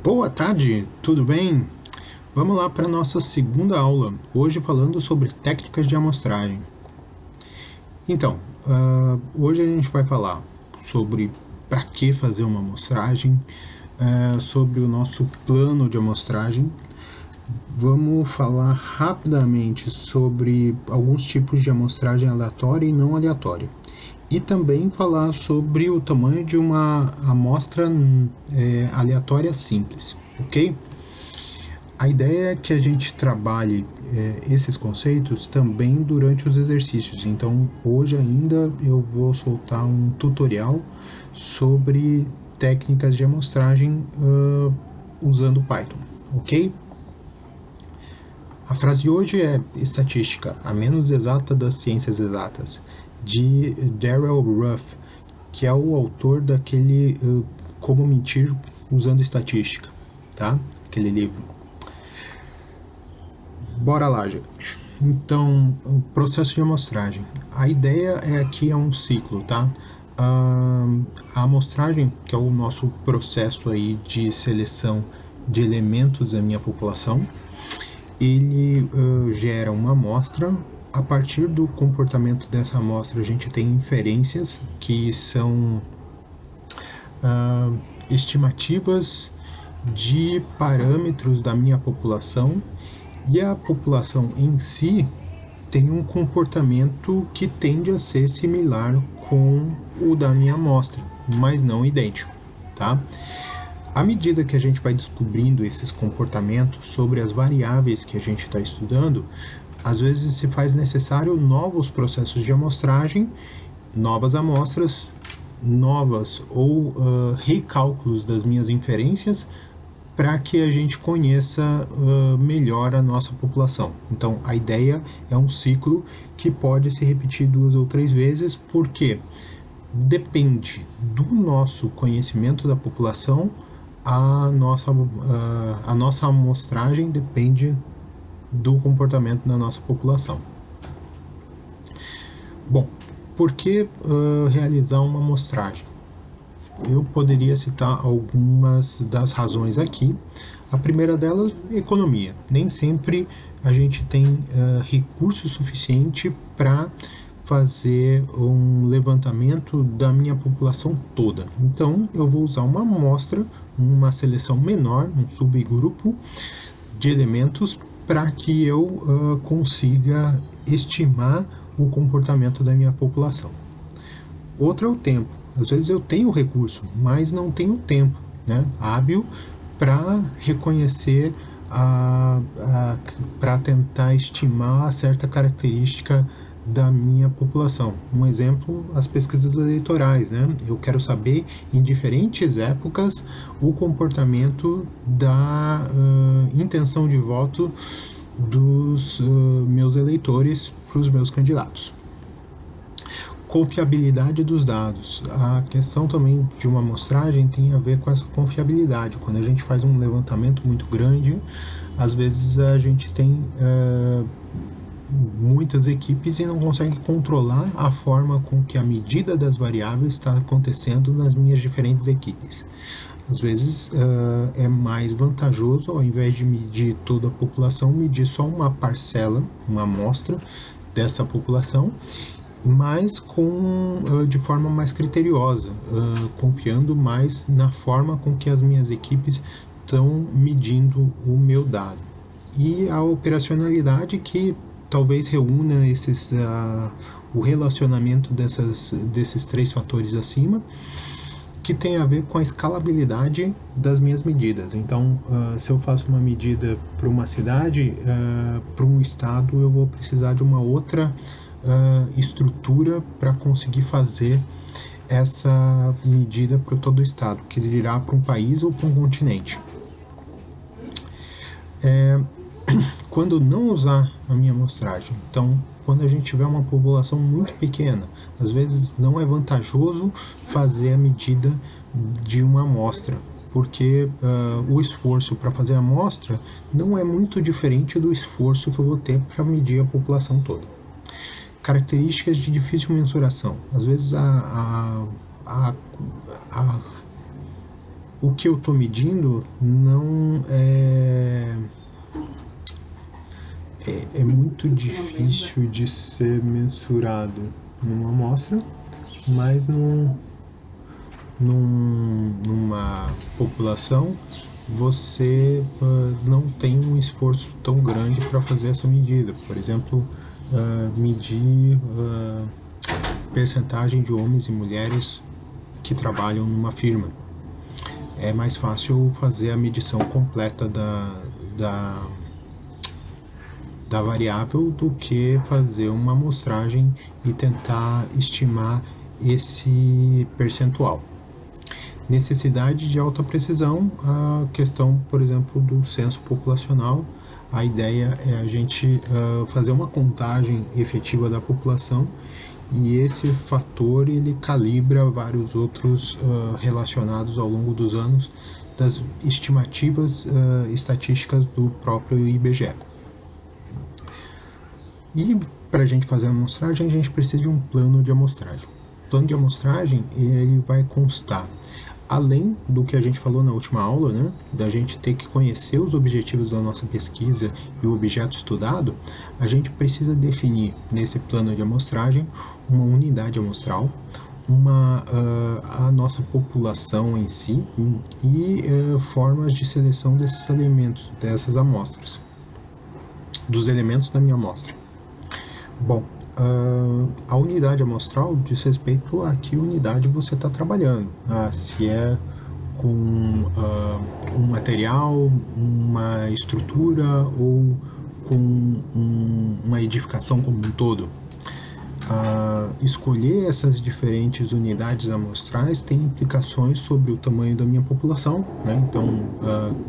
Boa tarde, tudo bem? Vamos lá para a nossa segunda aula, hoje falando sobre técnicas de amostragem. Então, hoje a gente vai falar sobre para que fazer uma amostragem, sobre o nosso plano de amostragem. Vamos falar rapidamente sobre alguns tipos de amostragem aleatória e não aleatória. E também falar sobre o tamanho de uma amostra aleatória simples, ok? A ideia é que a gente trabalhe esses conceitos também durante os exercícios. Então, hoje ainda eu vou soltar um tutorial sobre técnicas de amostragem usando Python, ok? A frase de hoje é estatística, a menos exata das ciências exatas, de Darrell Ruff, que é o autor daquele Como Mentir Usando Estatística, tá? Aquele livro. Bora lá, gente. Então, o processo de amostragem. A ideia aqui é um ciclo, tá? A amostragem, que é o nosso processo aí de seleção de elementos da minha população, ele gera uma amostra. A partir do comportamento dessa amostra, a gente tem inferências, que são estimativas de parâmetros da minha população, e a população em si tem um comportamento que tende a ser similar com o da minha amostra, mas não idêntico, tá? À medida que a gente vai descobrindo esses comportamentos sobre as variáveis que a gente está estudando, às vezes se faz necessário novos processos de amostragem, novas amostras, novas ou recálculos das minhas inferências, para que a gente conheça melhor a nossa população. Então, a ideia é um ciclo que pode se repetir 2 ou 3 vezes, porque depende do nosso conhecimento da população, a nossa amostragem depende do comportamento da nossa população. Bom, por que realizar uma amostragem? Eu poderia citar algumas das razões aqui. A primeira delas, economia. Nem sempre a gente tem recurso suficiente para fazer um levantamento da minha população toda. Então, eu vou usar uma amostra, uma seleção menor, um subgrupo de elementos, para que eu consiga estimar o comportamento da minha população. Outra é o tempo. Às vezes eu tenho recurso, mas não tenho tempo, né, hábil para reconhecer, para tentar estimar certa característica da minha população. Um exemplo, as pesquisas eleitorais, né? Eu quero saber em diferentes épocas o comportamento da intenção de voto dos meus eleitores para os meus candidatos. Confiabilidade dos dados. A questão também de uma amostragem tem a ver com essa confiabilidade. Quando a gente faz um levantamento muito grande, às vezes a gente tem muitas equipes e não consegue controlar a forma com que a medida das variáveis está acontecendo nas minhas diferentes equipes. Às vezes é mais vantajoso, ao invés de medir toda a população, medir só uma parcela, uma amostra dessa população, mas de forma mais criteriosa, confiando mais na forma com que as minhas equipes estão medindo o meu dado. E a operacionalidade, que talvez reúna o relacionamento desses 3 fatores acima, que tem a ver com a escalabilidade das minhas medidas. Então, se eu faço uma medida para uma cidade, para um estado, eu vou precisar de uma outra estrutura para conseguir fazer essa medida para todo o estado, que irá para um país ou para um continente. Quando não usar a minha amostragem, então, quando a gente tiver uma população muito pequena, às vezes não é vantajoso fazer a medida de uma amostra, porque o esforço para fazer a amostra não é muito diferente do esforço que eu vou ter para medir a população toda. Características de difícil mensuração. Às vezes o que eu estou medindo não é muito difícil de ser mensurado numa amostra, mas numa população você não tem um esforço tão grande para fazer essa medida. Por exemplo, medir percentagem de homens e mulheres que trabalham numa firma. É mais fácil fazer a medição completa da variável do que fazer uma amostragem e tentar estimar esse percentual. Necessidade de alta precisão, a questão, por exemplo, do censo populacional. A ideia é a gente fazer uma contagem efetiva da população, e esse fator ele calibra vários outros relacionados ao longo dos anos das estimativas estatísticas do próprio IBGE. E para a gente fazer a amostragem, a gente precisa de um plano de amostragem. O plano de amostragem ele vai constar, além do que a gente falou na última aula, né, da gente ter que conhecer os objetivos da nossa pesquisa e o objeto estudado, a gente precisa definir nesse plano de amostragem uma unidade amostral, a nossa população em si e formas de seleção desses elementos, dessas amostras, dos elementos da minha amostra. Bom, a unidade amostral diz respeito a que unidade você está trabalhando, se é com um material, uma estrutura ou com uma edificação como um todo. Escolher essas diferentes unidades amostrais tem implicações sobre o tamanho da minha população, né? Então,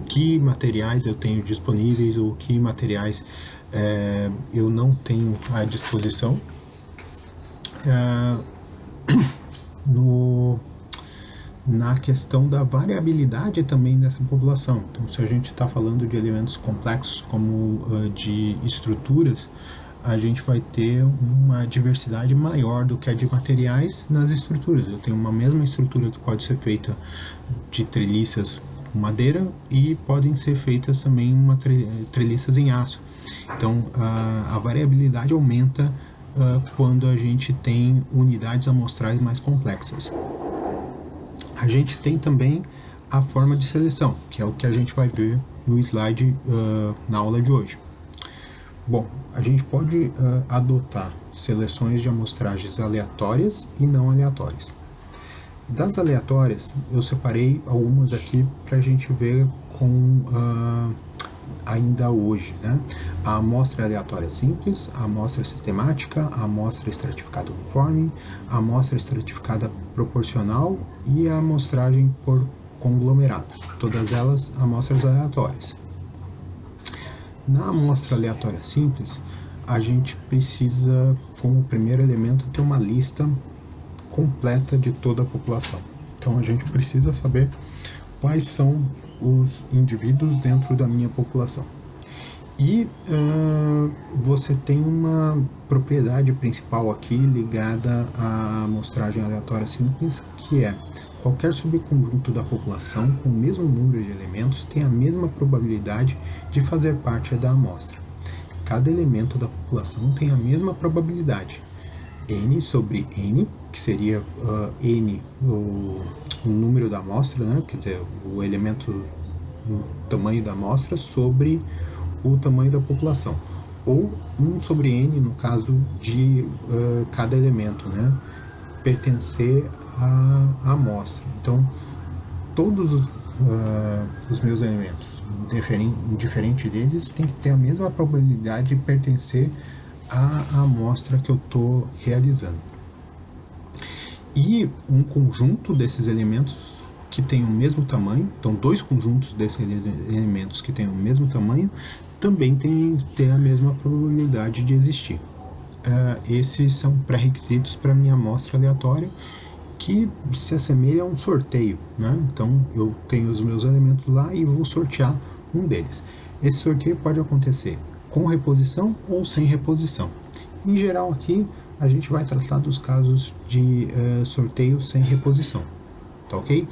que materiais eu tenho disponíveis ou que materiais eu não tenho à disposição. Na questão da variabilidade também dessa população. Então, se a gente está falando de elementos complexos como de estruturas, a gente vai ter uma diversidade maior do que a de materiais nas estruturas. Eu tenho uma mesma estrutura que pode ser feita de treliças com madeira e podem ser feitas também treliças em aço. Então, a variabilidade aumenta quando a gente tem unidades amostrais mais complexas. A gente tem também a forma de seleção, que é o que a gente vai ver no slide na aula de hoje. Bom, a gente pode adotar seleções de amostragens aleatórias e não aleatórias. Das aleatórias, eu separei algumas aqui para a gente ver com ainda hoje, né? A amostra aleatória simples, a amostra sistemática, a amostra estratificada uniforme, a amostra estratificada proporcional e a amostragem por conglomerados, todas elas amostras aleatórias. Na amostra aleatória simples, a gente precisa, como primeiro elemento, ter uma lista completa de toda a população. Então a gente precisa saber quais são os indivíduos dentro da minha população. E você tem uma propriedade principal aqui ligada à amostragem aleatória simples, que é qualquer subconjunto da população com o mesmo número de elementos tem a mesma probabilidade de fazer parte da amostra. Cada elemento da população tem a mesma probabilidade, n sobre n, que seria n o número da amostra, né? Quer dizer, o elemento, o tamanho da amostra sobre o tamanho da população, ou 1 sobre n no caso de cada elemento, né, pertencer à amostra. Então, todos os meus elementos, indiferente deles, tem que ter a mesma probabilidade de pertencer à amostra que eu estou realizando. E um conjunto desses elementos que tem o mesmo tamanho, então dois conjuntos desses elementos que têm o mesmo tamanho, também tem a mesma probabilidade de existir. Esses são pré-requisitos para minha amostra aleatória, que se assemelha a um sorteio, né? Então eu tenho os meus elementos lá e vou sortear um deles. Esse sorteio pode acontecer com reposição ou sem reposição. Em geral aqui a gente vai tratar dos casos de sorteio sem reposição, tá ok?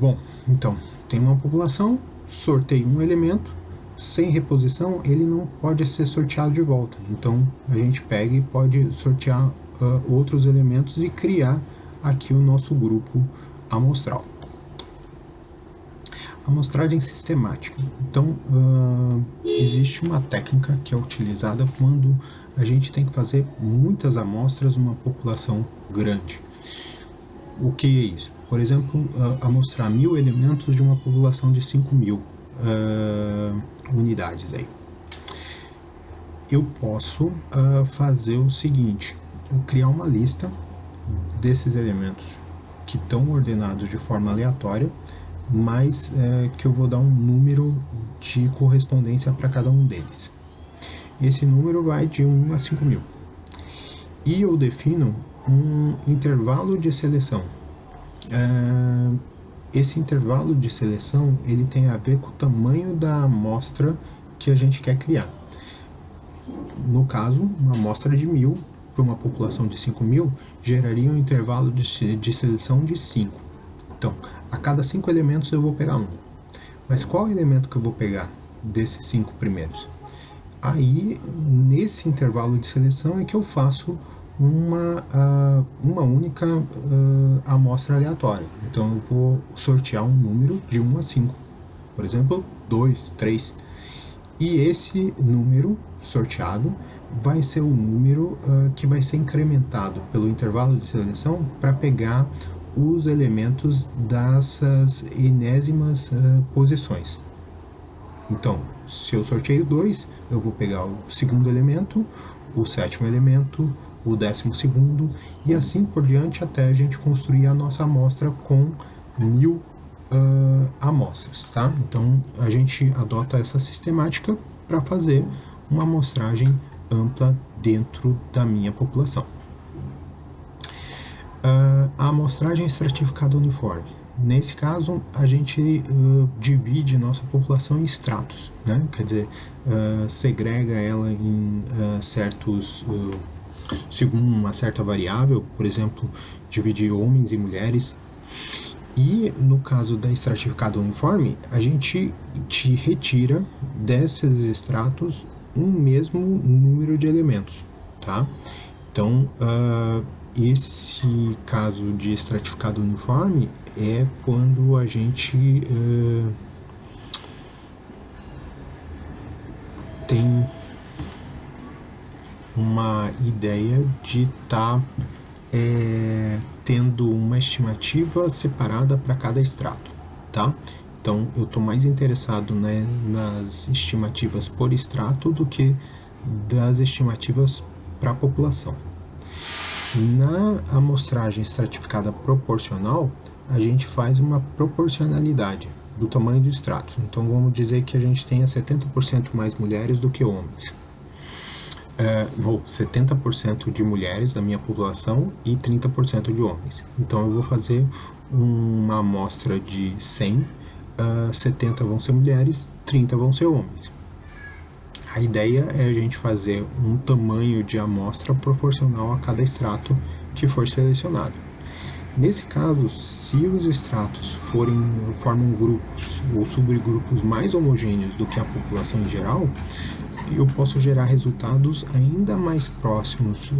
Bom, então, tem uma população, sorteio um elemento, sem reposição ele não pode ser sorteado de volta. Então a gente pega e pode sortear outros elementos e criar aqui o nosso grupo amostral. Amostragem sistemática. Então existe uma técnica que é utilizada quando a gente tem que fazer muitas amostras numa população grande. O que é isso? Por exemplo, amostrar 1000 elementos de uma população de 5.000 unidades aí. Eu posso fazer o seguinte, eu criar uma lista desses elementos que estão ordenados de forma aleatória, mas que eu vou dar um número de correspondência para cada um deles. Esse número vai de 1 a 5.000. E eu defino um intervalo de seleção. Esse intervalo de seleção ele tem a ver com o tamanho da amostra que a gente quer criar. No caso, uma amostra de 1000 para uma população de 5.000 geraria um intervalo de seleção de 5. Então, a cada 5 elementos eu vou pegar um. Mas qual elemento que eu vou pegar desses 5 primeiros? Aí, nesse intervalo de seleção é que eu faço uma única amostra aleatória. Então eu vou sortear um número de 1 a 5. Por exemplo, 2, 3. E esse número sorteado vai ser o número que vai ser incrementado pelo intervalo de seleção para pegar os elementos dessas enésimas posições. Então, se eu sorteio 2, eu vou pegar o segundo elemento, o sétimo elemento, o 12º e assim por diante até a gente construir a nossa amostra com 1000 amostras, tá? Então a gente adota essa sistemática para fazer uma amostragem ampla dentro da minha população. A amostragem estratificada uniforme. Nesse caso, a gente divide nossa população em estratos, né? Quer dizer, segrega ela em certos, segundo uma certa variável, por exemplo, dividir homens e mulheres. E no caso da estratificada uniforme, a gente te retira desses estratos um mesmo número de elementos, tá? Então, esse caso de estratificado uniforme é quando a gente tem uma ideia de estar tendo uma estimativa separada para cada extrato, tá? Então eu estou mais interessado, né, nas estimativas por extrato do que das estimativas para a população. Na amostragem estratificada proporcional, a gente faz uma proporcionalidade do tamanho do extrato. Então vamos dizer que a gente tenha 70% mais mulheres do que homens. 70% de mulheres da minha população e 30% de homens. Então eu vou fazer uma amostra de 100, 70 vão ser mulheres, 30 vão ser homens. A ideia é a gente fazer um tamanho de amostra proporcional a cada extrato que for selecionado. Nesse caso, se os extratos formam grupos ou subgrupos mais homogêneos do que a população em geral, eu posso gerar resultados ainda mais próximos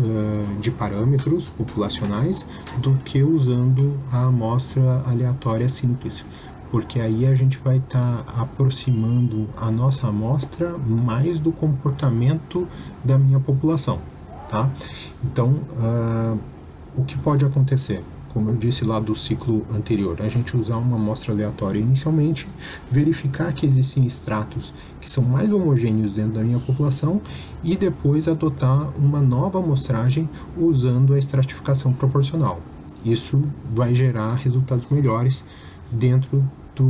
de parâmetros populacionais do que usando a amostra aleatória simples, porque aí a gente vai estar aproximando a nossa amostra mais do comportamento da minha população, tá? Então, o que pode acontecer? Como eu disse lá do ciclo anterior, a gente usar uma amostra aleatória inicialmente, verificar que existem estratos que são mais homogêneos dentro da minha população e depois adotar uma nova amostragem usando a estratificação proporcional. Isso vai gerar resultados melhores dentro do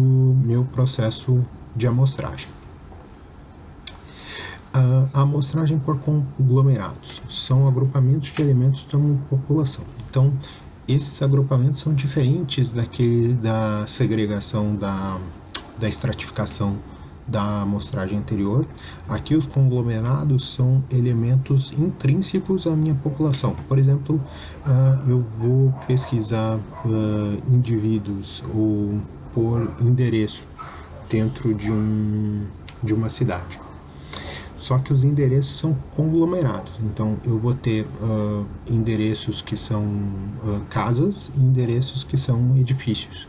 meu processo de amostragem. A amostragem por conglomerados são agrupamentos de elementos de uma população. Então, esses agrupamentos são diferentes da segregação da estratificação da amostragem anterior. Aqui os conglomerados são elementos intrínsecos à minha população. Por exemplo, eu vou pesquisar indivíduos ou por endereço dentro de uma cidade. Só que os endereços são conglomerados, então eu vou ter endereços que são casas e endereços que são edifícios.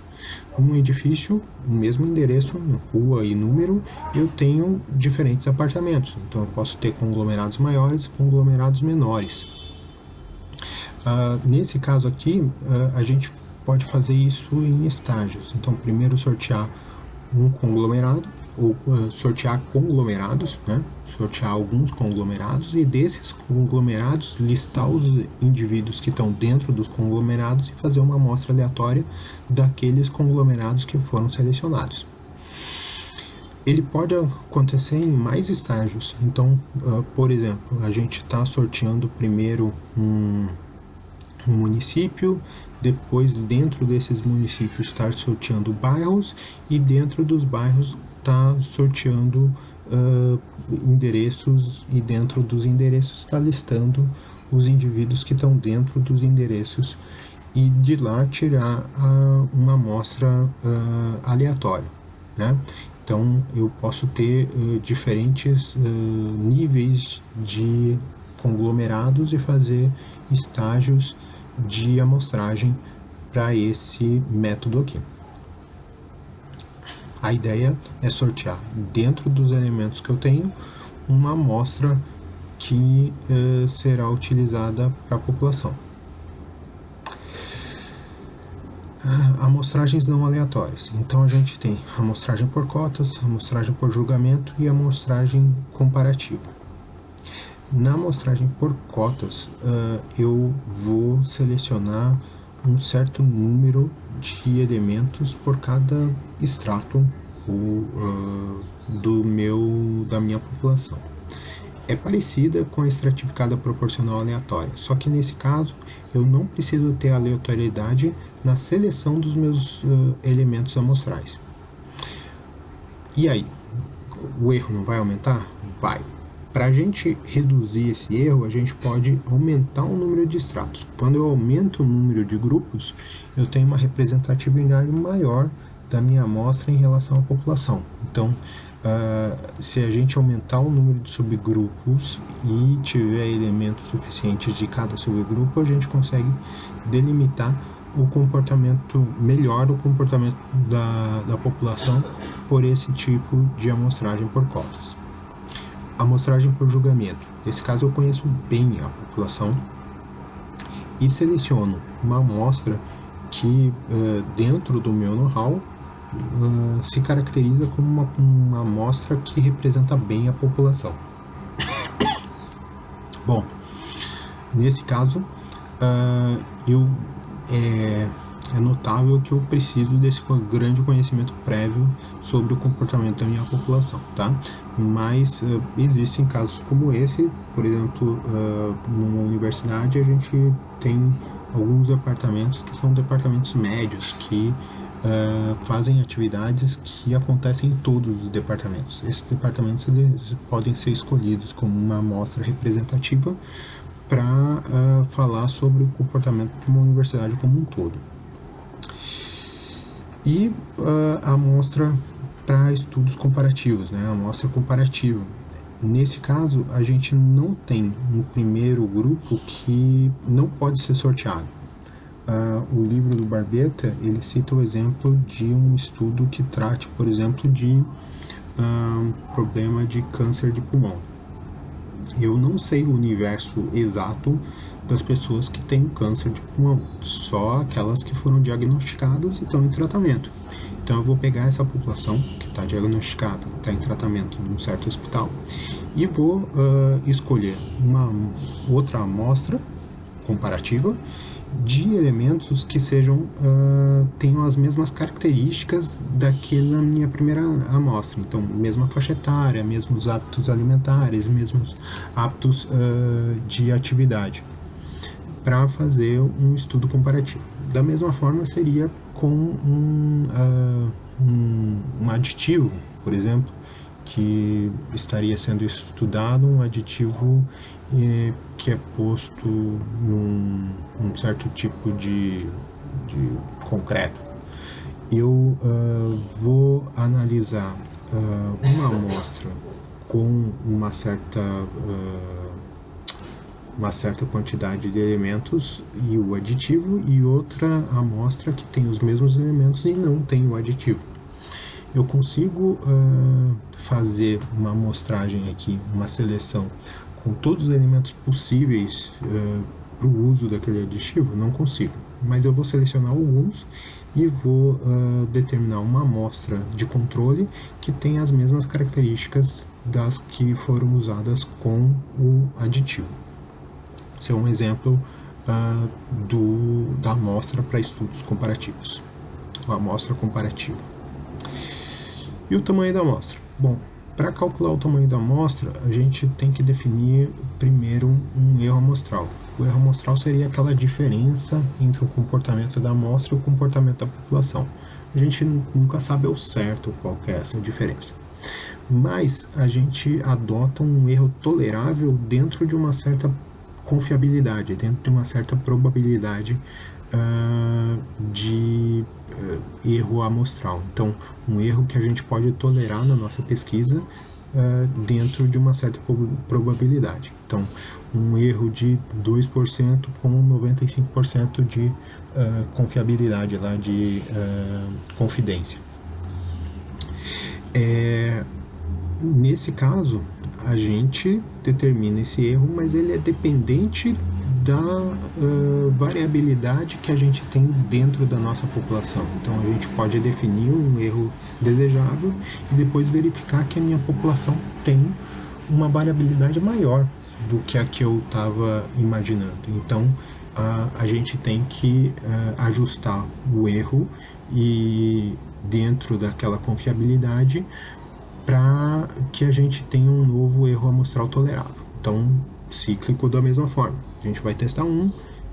Um edifício, o mesmo endereço, rua e número, eu tenho diferentes apartamentos, então eu posso ter conglomerados maiores e conglomerados menores. Nesse caso aqui, a gente pode fazer isso em estágios, então primeiro sortear um conglomerado, ou sortear conglomerados, né? Sortear alguns conglomerados e desses conglomerados listar os indivíduos que estão dentro dos conglomerados e fazer uma amostra aleatória daqueles conglomerados que foram selecionados. Ele pode acontecer em mais estágios, então, por exemplo, a gente está sorteando primeiro um município, depois dentro desses municípios estar sorteando bairros e dentro dos bairros está sorteando endereços e dentro dos endereços está listando os indivíduos que estão dentro dos endereços e de lá tirar uma amostra aleatória, né? Então eu posso ter diferentes níveis de conglomerados e fazer estágios de amostragem para esse método aqui. A ideia é sortear dentro dos elementos que eu tenho uma amostra que será utilizada para a população. Amostragens não aleatórias. Então a gente tem amostragem por cotas, amostragem por julgamento e amostragem comparativa. Na amostragem por cotas, eu vou selecionar um certo número de elementos por cada extrato da minha população. É parecida com a estratificada proporcional aleatória, só que nesse caso eu não preciso ter aleatoriedade na seleção dos meus elementos amostrais. E aí, o erro não vai aumentar? Vai. Para a gente reduzir esse erro, a gente pode aumentar o número de extratos. Quando eu aumento o número de grupos, eu tenho uma representatividade maior da minha amostra em relação à população. Então, se a gente aumentar o número de subgrupos e tiver elementos suficientes de cada subgrupo, a gente consegue delimitar o comportamento, melhor o comportamento da população por esse tipo de amostragem por cotas. Amostragem por julgamento. Nesse caso eu conheço bem a população e seleciono uma amostra que dentro do meu know-how se caracteriza como uma amostra que representa bem a população. Bom, nesse caso é notável que eu preciso desse grande conhecimento prévio sobre o comportamento da minha população, tá? Mas existem casos como esse, por exemplo, numa universidade a gente tem alguns departamentos que são departamentos médios que fazem atividades que acontecem em todos os departamentos. Esses departamentos eles podem ser escolhidos como uma amostra representativa para falar sobre o comportamento de uma universidade como um todo. E a amostra para estudos comparativos, né? A amostra comparativa. Nesse caso, a gente não tem um primeiro grupo que não pode ser sorteado. O livro do Barbeta, ele cita o exemplo de um estudo que trate, por exemplo, de problema de câncer de pulmão. Eu não sei o universo exato das pessoas que têm câncer de pulmão, só aquelas que foram diagnosticadas e estão em tratamento. Então eu vou pegar essa população que está diagnosticada, está em tratamento num certo hospital e vou escolher uma outra amostra comparativa de elementos que tenham as mesmas características daquela minha primeira amostra. Então, mesma faixa etária, mesmos hábitos alimentares, mesmos hábitos de atividade, para fazer um estudo comparativo. Da mesma forma seria com um aditivo, por exemplo, que estaria sendo estudado um aditivo que é posto num certo tipo de concreto. Eu vou analisar uma amostra com uma certa quantidade de elementos e o aditivo, e outra amostra que tem os mesmos elementos e não tem o aditivo. Eu consigo fazer uma amostragem aqui, uma seleção com todos os elementos possíveis para o uso daquele aditivo? Não consigo, mas eu vou selecionar alguns e vou determinar uma amostra de controle que tem as mesmas características das que foram usadas com o aditivo. Esse é um exemplo da amostra para estudos comparativos, a amostra comparativa. E o tamanho da amostra? Bom, para calcular o tamanho da amostra, a gente tem que definir primeiro um erro amostral. O erro amostral seria aquela diferença entre o comportamento da amostra e o comportamento da população. A gente nunca sabe ao certo qual que é essa diferença, mas a gente adota um erro tolerável dentro de uma certa confiabilidade, dentro de uma certa probabilidade de erro amostral. Então, um erro que a gente pode tolerar na nossa pesquisa dentro de uma certa probabilidade. Então, um erro de 2% com 95% de confiabilidade, lá, de confidência. Nesse caso, a gente determina esse erro, mas ele é dependente da variabilidade que a gente tem dentro da nossa população. Então, a gente pode definir um erro desejável e depois verificar que a minha população tem uma variabilidade maior do que a que eu estava imaginando. Então, a gente tem que ajustar o erro e dentro daquela confiabilidade para que a gente tenha um novo erro amostral tolerável. Então, cíclico da mesma forma. A gente vai testar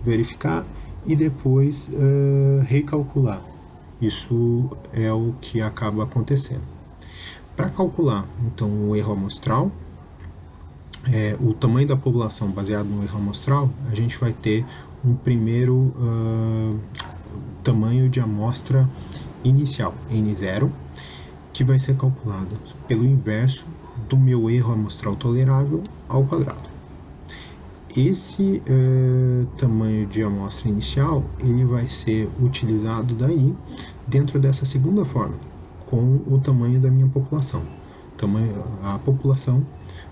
verificar e depois recalcular. Isso é o que acaba acontecendo. Para calcular, então, o erro amostral, o tamanho da população baseado no erro amostral, a gente vai ter um primeiro tamanho de amostra inicial, N0, que vai ser calculado pelo inverso do meu erro amostral tolerável ao quadrado. Esse tamanho de amostra inicial, ele vai ser utilizado daí dentro dessa segunda fórmula, com o tamanho da minha população. A população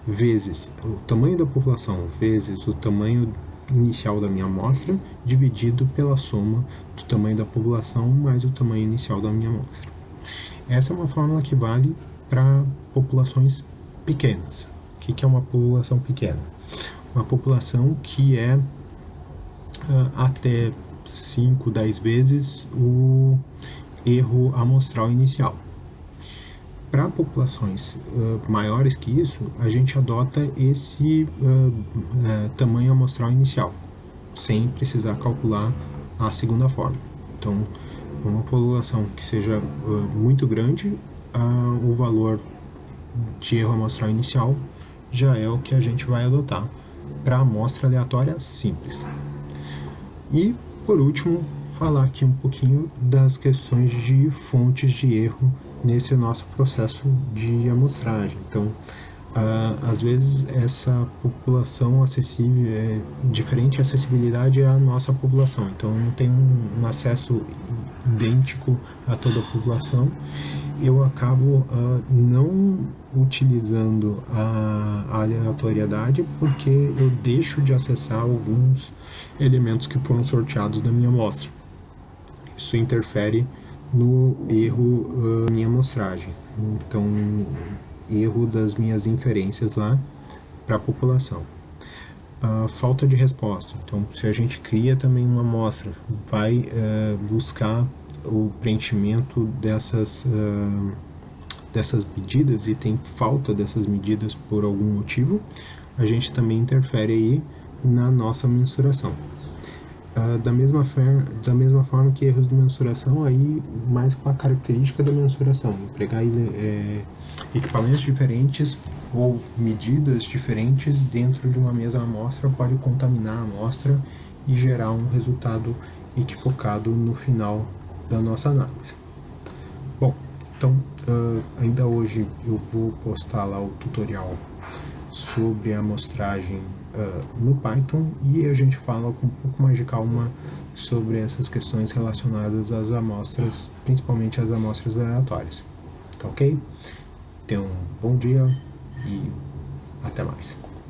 vezes o tamanho da população vezes o tamanho inicial da minha amostra, dividido pela soma do tamanho da população mais o tamanho inicial da minha amostra. Essa é uma fórmula que vale para populações pequenas. O que é uma população pequena? Uma população que é até 5, 10 vezes o erro amostral inicial. Para populações maiores que isso, a gente adota esse tamanho amostral inicial, sem precisar calcular a segunda forma. Então, uma população que seja muito grande, o valor de erro amostral inicial já é o que a gente vai adotar para a amostra aleatória simples. E, por último, falar aqui um pouquinho das questões de fontes de erro nesse nosso processo de amostragem. Então, às vezes essa população acessível diferente acessibilidade à nossa população, então não tem um acesso idêntico a toda a população. Eu acabo não utilizando a aleatoriedade porque eu deixo de acessar alguns elementos que foram sorteados na minha amostra. Isso interfere no erro minha amostragem. Então, erro das minhas inferências lá para a população. Falta de resposta. Então, se a gente cria também uma amostra, vai buscar o preenchimento dessas medidas e tem falta dessas medidas por algum motivo, a gente também interfere aí na nossa mensuração. Da mesma forma que erros de mensuração, aí mais com a característica da mensuração, empregar equipamentos diferentes ou medidas diferentes dentro de uma mesma amostra pode contaminar a amostra e gerar um resultado equivocado no final da nossa análise. Bom, então ainda hoje eu vou postar lá o tutorial sobre a amostragem no Python e a gente fala com um pouco mais de calma sobre essas questões relacionadas às amostras, principalmente às amostras aleatórias. Tá ok? Tenham um bom dia e até mais.